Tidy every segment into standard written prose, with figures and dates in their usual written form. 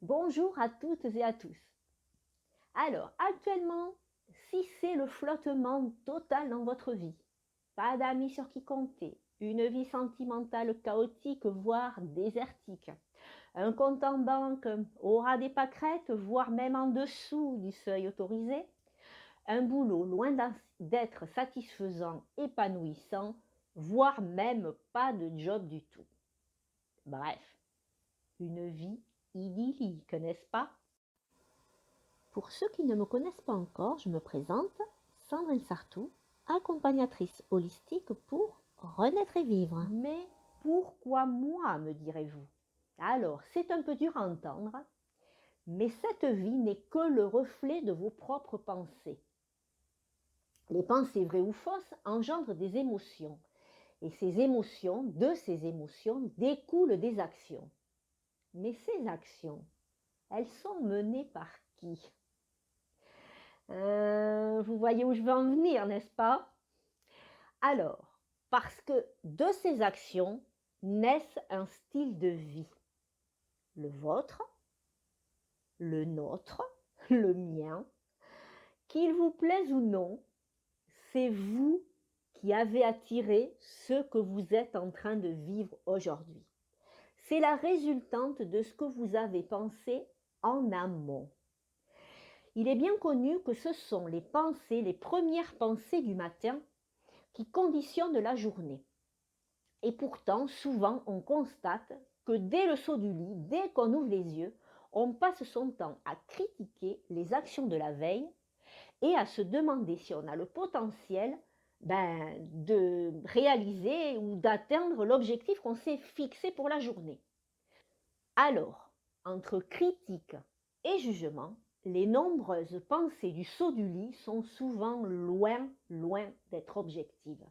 Bonjour à toutes et à tous. Alors, actuellement, si c'est le flottement total dans votre vie, pas d'amis sur qui compter, une vie sentimentale chaotique, voire désertique, un compte en banque aura des pâquerettes, voire même en dessous du seuil autorisé, un boulot loin d'être satisfaisant, épanouissant, voire même pas de job du tout. Bref, une vie idyllique, n'est-ce pas? Pour ceux qui ne me connaissent pas encore, je me présente, Sandrine Sartou, accompagnatrice holistique pour renaître et vivre. Mais pourquoi moi, me direz-vous? Alors, c'est un peu dur à entendre, mais cette vie n'est que le reflet de vos propres pensées. Les pensées vraies ou fausses engendrent des émotions, et de ces émotions découlent des actions. Mais ces actions, elles sont menées par qui? Vous voyez où je veux en venir, n'est-ce pas? Alors, parce que de ces actions naissent un style de vie. Le vôtre, le nôtre, le mien. Qu'il vous plaise ou non, c'est vous qui avez attiré ce que vous êtes en train de vivre aujourd'hui. C'est la résultante de ce que vous avez pensé en amont. Il est bien connu que ce sont les pensées, les premières pensées du matin qui conditionnent la journée. Et pourtant, souvent, on constate que dès le saut du lit, dès qu'on ouvre les yeux, on passe son temps à critiquer les actions de la veille et à se demander si on a le potentiel de réaliser ou d'atteindre l'objectif qu'on s'est fixé pour la journée. Alors, entre critique et jugement, les nombreuses pensées du saut du lit sont souvent loin d'être objectives.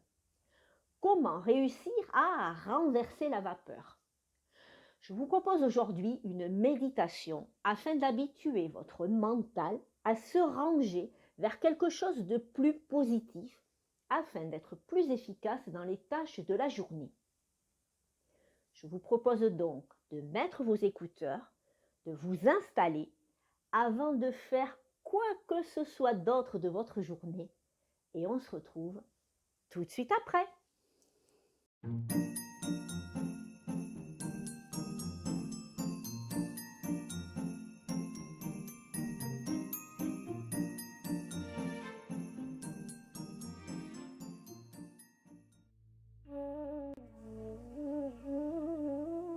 Comment réussir à renverser la vapeur? Je vous propose aujourd'hui une méditation afin d'habituer votre mental à se ranger vers quelque chose de plus positif afin d'être plus efficace dans les tâches de la journée. Je vous propose donc de mettre vos écouteurs, de vous installer avant de faire quoi que ce soit d'autre de votre journée et on se retrouve tout de suite après.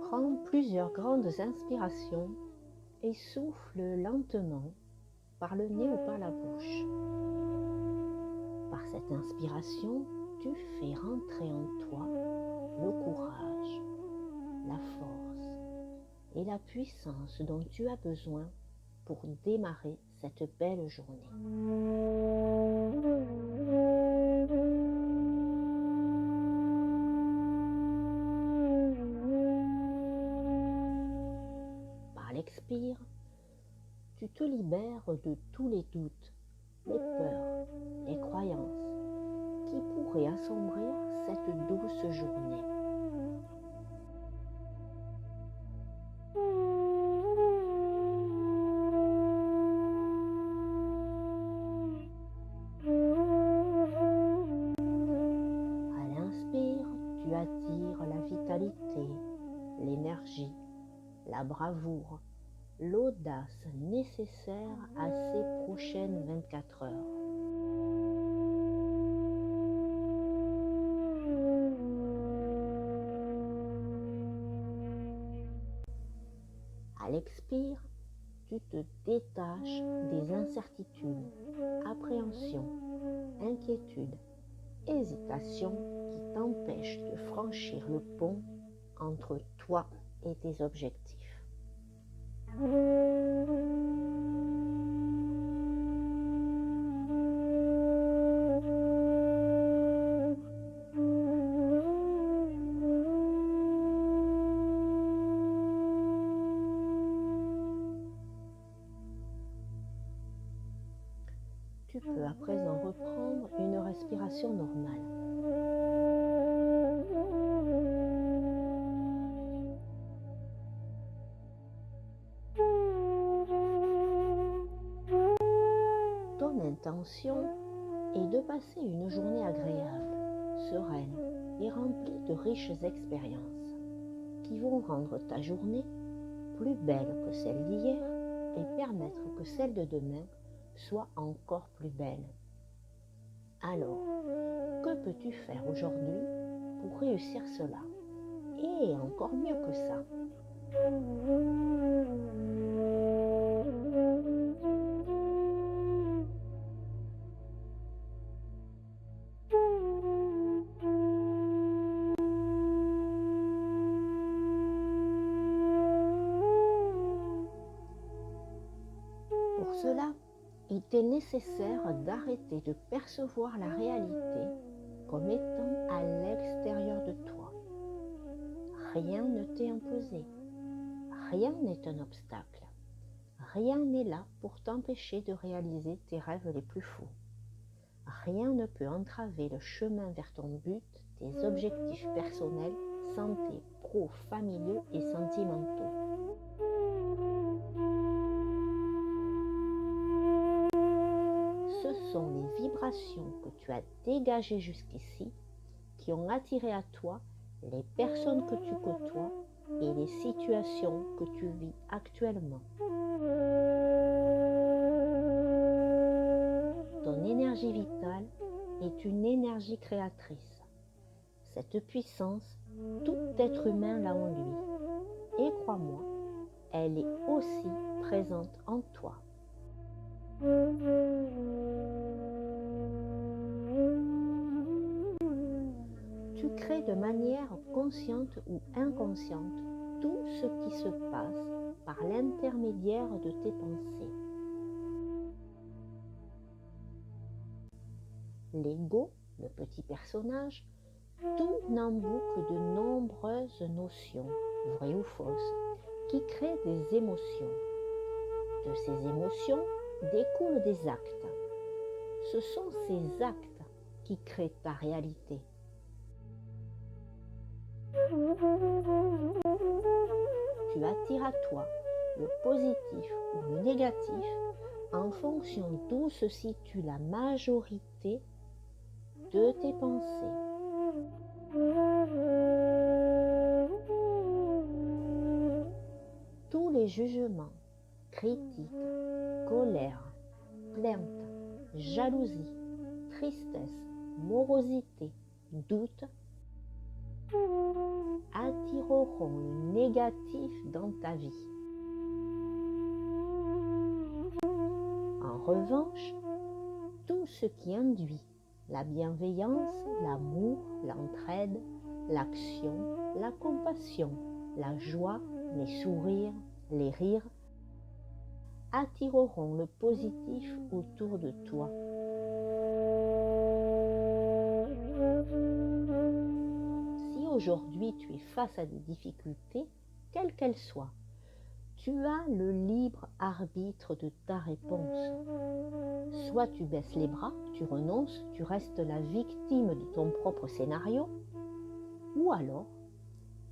Prends plusieurs grandes inspirations et souffle lentement par le nez ou par la bouche. Par cette inspiration, tu fais rentrer en toi le courage, la force et la puissance dont tu as besoin pour démarrer cette belle journée. Par l'expire, tu te libères de tous les doutes, les peurs, les croyances qui pourraient assombrir cette douce journée. À l'inspire, tu attires la vitalité, l'énergie, la bravoure, l'audace nécessaire à ces prochaines 24 heures. À l'expire, tu te détaches des incertitudes, appréhensions, inquiétudes, hésitations qui t'empêchent de franchir le pont entre toi et tes objectifs. Tu peux à présent reprendre une respiration normale. intention est de passer une journée agréable, sereine et remplie de riches expériences qui vont rendre ta journée plus belle que celle d'hier et permettre que celle de demain soit encore plus belle. Alors, que peux-tu faire aujourd'hui pour réussir cela? Et encore mieux que ça. Pour cela, il t'est nécessaire d'arrêter de percevoir la réalité comme étant à l'extérieur de toi. Rien ne t'est imposé. Rien n'est un obstacle. Rien n'est là pour t'empêcher de réaliser tes rêves les plus fous. Rien ne peut entraver le chemin vers ton but, tes objectifs personnels, santé, pro, familiaux et sentimentaux. Ce sont les vibrations que tu as dégagées jusqu'ici qui ont attiré à toi les personnes que tu côtoies et les situations que tu vis actuellement. Ton énergie vitale est une énergie créatrice. Cette puissance, tout être humain l'a en lui. Et crois-moi, elle est aussi présente en toi. Tu crées de manière consciente ou inconsciente tout ce qui se passe par l'intermédiaire de tes pensées. L'ego, le petit personnage, tourne en boucle de nombreuses notions, vraies ou fausses, qui créent des émotions. De ces émotions découlent des actes. Ce sont ces actes qui créent ta réalité. Tu attires à toi le positif ou le négatif en fonction d'où se situe la majorité de tes pensées. Tous les jugements, critiques, colère, plaintes, jalousie, tristesse, morosité, doute attireront le négatif dans ta vie. En revanche, tout ce qui induit la bienveillance, l'amour, l'entraide, l'action, la compassion, la joie, les sourires, les rires, attireront le positif autour de toi. Si aujourd'hui tu es face à des difficultés, quelles qu'elles soient, tu as le libre arbitre de ta réponse. Soit tu baisses les bras, tu renonces, tu restes la victime de ton propre scénario, ou alors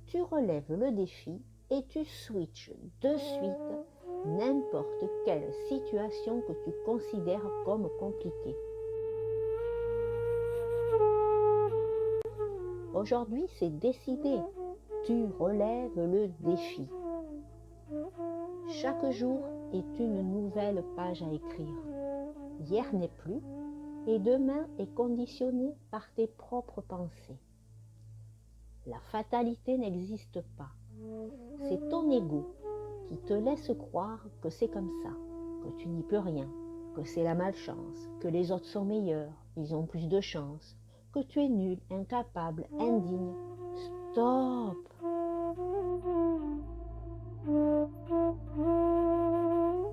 tu relèves le défi et tu switches de suite n'importe quelle situation que tu considères comme compliquée. Aujourd'hui, c'est décidé, tu relèves le défi. Chaque jour est une nouvelle page à écrire. Hier n'est plus et demain est conditionné par tes propres pensées. La fatalité n'existe pas. C'est ton ego qui te laisse croire que c'est comme ça, que tu n'y peux rien, que c'est la malchance, que les autres sont meilleurs, ils ont plus de chance, que tu es nul, incapable, indigne. Stop!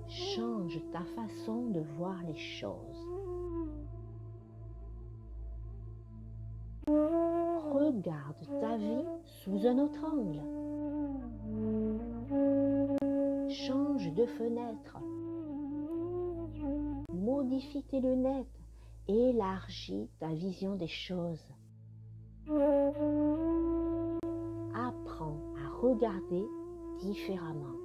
Change ta façon de voir les choses. Regarde ta vie sous un autre angle. Change de fenêtre. Modifie tes lunettes. Élargis ta vision des choses. Apprends à regarder différemment.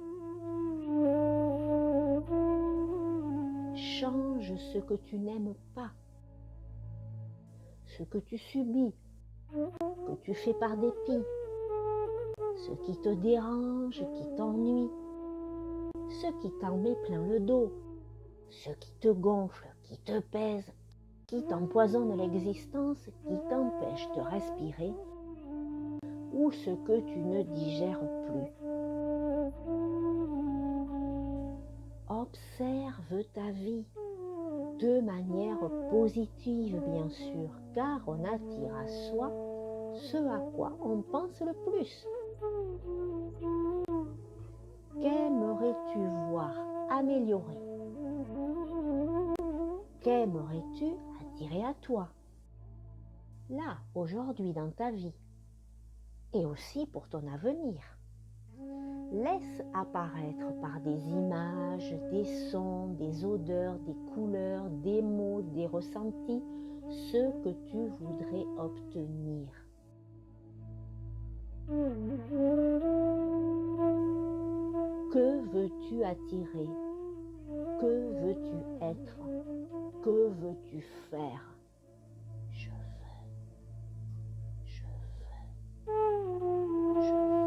Change Change ce que tu n'aimes pas, ce que tu subis, que tu fais par dépit, ce qui te dérange, qui t'ennuie, ce qui t'en met plein le dos, ce qui te gonfle, qui te pèse, qui t'empoisonne l'existence, qui t'empêche de respirer, ou ce que tu ne digères plus. Observe ta vie de manière positive, bien sûr, car on attire à soi ce à quoi on pense le plus. Qu'aimerais-tu voir améliorer? Qu'aimerais-tu attirer à toi? Là, aujourd'hui, dans ta vie, et aussi pour ton avenir. Laisse apparaître par des images, des sons, des odeurs, des couleurs, des mots, des ressentis, ce que tu voudrais obtenir. Que veux-tu attirer? Que veux-tu être? Que veux-tu faire? Je veux, je veux, je veux.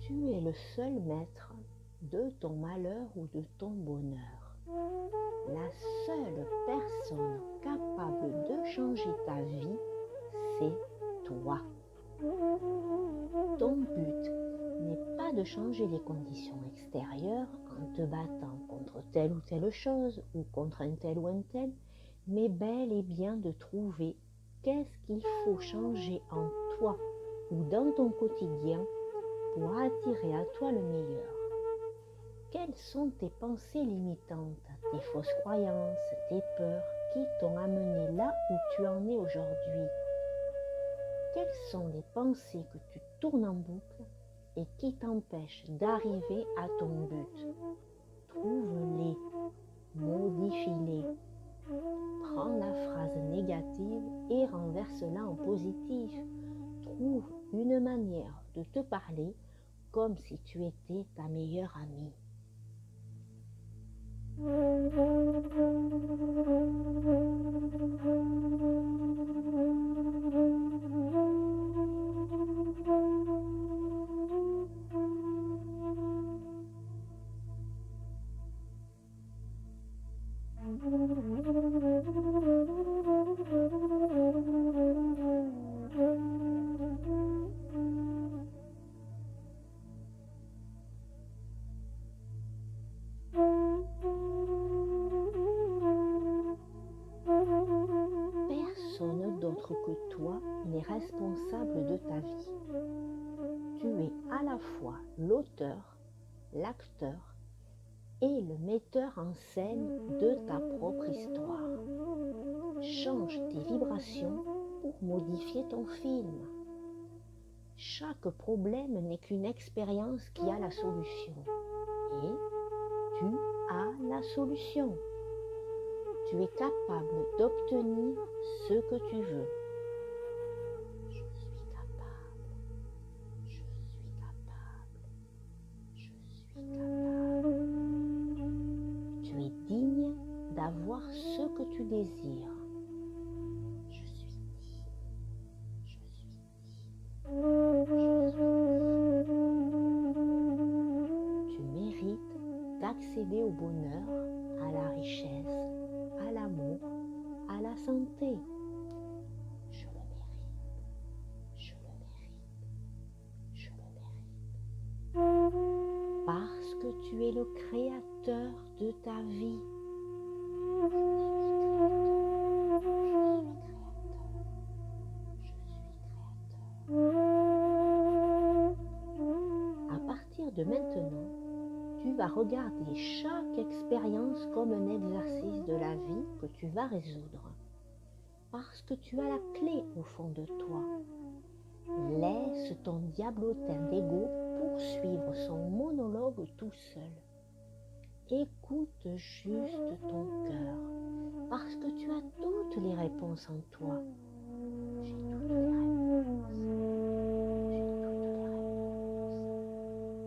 Tu es le seul maître de ton malheur ou de ton bonheur. La seule personne capable de changer ta vie, c'est toi. Ton but n'est pas de changer les conditions extérieures en te battant contre telle ou telle chose ou contre un tel ou un tel, mais bel et bien de trouver qu'est-ce qu'il faut changer en toi ou dans ton quotidien pour attirer à toi le meilleur. Quelles sont tes pensées limitantes, tes fausses croyances, tes peurs qui t'ont amené là où tu en es aujourd'hui? Quelles sont les pensées que tu tournes en boucle et qui t'empêchent d'arriver à ton but? Trouve-les, modifie-les. Prends la phrase négative et renverse-la en positif. Trouve une manière de te parler comme si tu étais ta meilleure amie. que toi n'est responsable de ta vie. Tu es à la fois l'auteur, l'acteur et le metteur en scène de ta propre histoire. Change tes vibrations pour modifier ton film. Chaque problème n'est qu'une expérience qui a la solution. Et tu as la solution. Tu es capable d'obtenir ce que tu veux. Je suis capable. Je suis capable. Je suis capable. Tu es digne d'avoir ce que tu désires. Je suis digne. Je suis digne. Tu mérites d'accéder au bonheur, à la richesse, à l'amour, à la santé. Je le mérite, je le mérite, je le mérite. Parce que tu es le créateur de ta vie. Je suis créateur. À partir de maintenant, tu vas regarder chaque expérience comme un exercice de la vie que tu vas résoudre. Parce que tu as la clé au fond de toi. Laisse ton diablotin d'ego poursuivre son monologue tout seul. Écoute juste ton cœur, parce que tu as toutes les réponses en toi. J'ai toutes les réponses.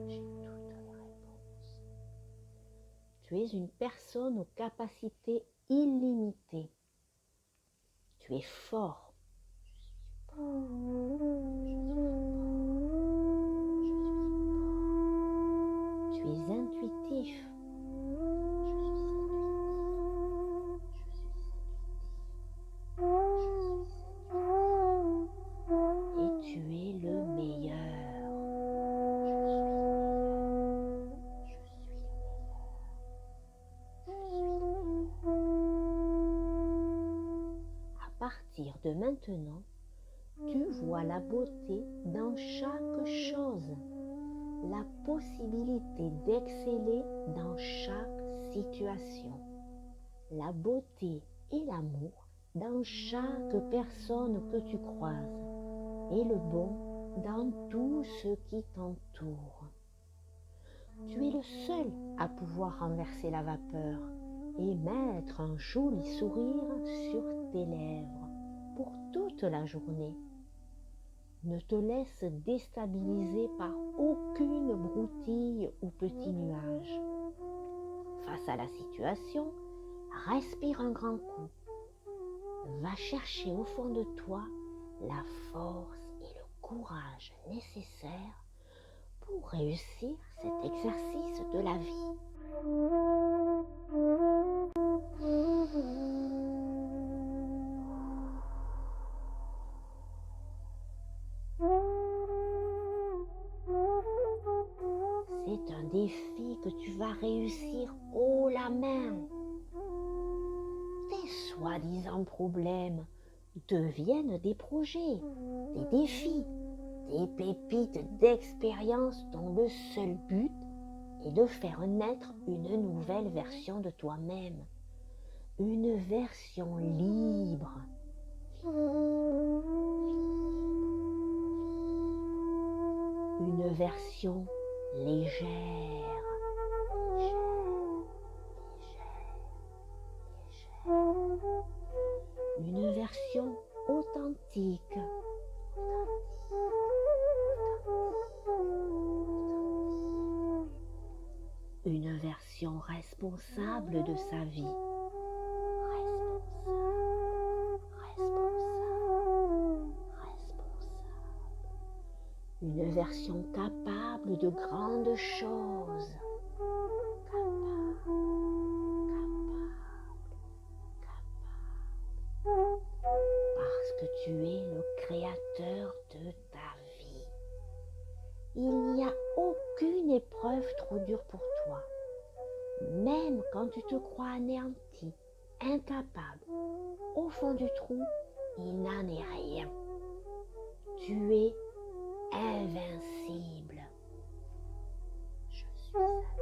J'ai toutes les réponses. Tu es une personne aux capacités illimitées. Tu es fort. Je suis fort. Tu es intuitif. Et tu es le meilleur. Je suis le meilleur. À partir de maintenant, tu vois la beauté dans chaque chose, la possibilité d'exceller dans chaque situation, la beauté et l'amour dans chaque personne que tu croises et le bon dans tout ce qui t'entoure. Tu es le seul à pouvoir renverser la vapeur et mettre un joli sourire sur tes lèvres pour toute la journée. Ne te laisse déstabiliser par aucune broutille ou petit nuage. Face à la situation, respire un grand coup. Va chercher au fond de toi la force et le courage nécessaires pour réussir cet exercice de la vie. C'est un défi que tu vas réussir haut la main. Tes soi-disant problèmes deviennent des projets, des défis, des pépites d'expérience dont le seul but est de faire naître une nouvelle version de toi-même, une version libre. Une version légère. Une version authentique. Une version responsable de sa vie. Une version capable de grandes choses. Parce que tu es le créateur de ta vie. Il n'y a aucune épreuve trop dure pour toi. Même quand tu te crois anéanti, incapable, au fond du trou, il n'en est rien. Tu es invincible. Je suis invincible.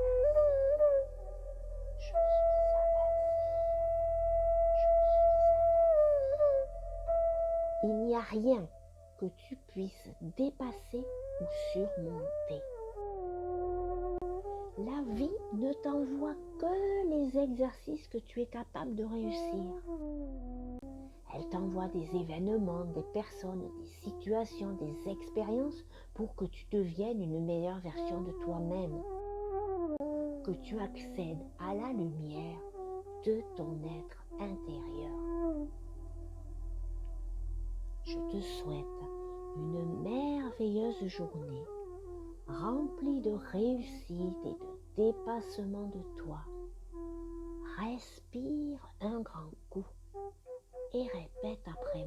Je suis invincible. Il n'y a rien que tu puisses dépasser ou surmonter. La vie ne t'envoie que les exercices que tu es capable de réussir. Elle t'envoie des événements, des personnes, des situations, des expériences pour que tu deviennes une meilleure version de toi-même, que tu accèdes à la lumière de ton être intérieur. Je te souhaite une merveilleuse journée remplie de réussite et de dépassement de toi. Respire un grand coup et répète après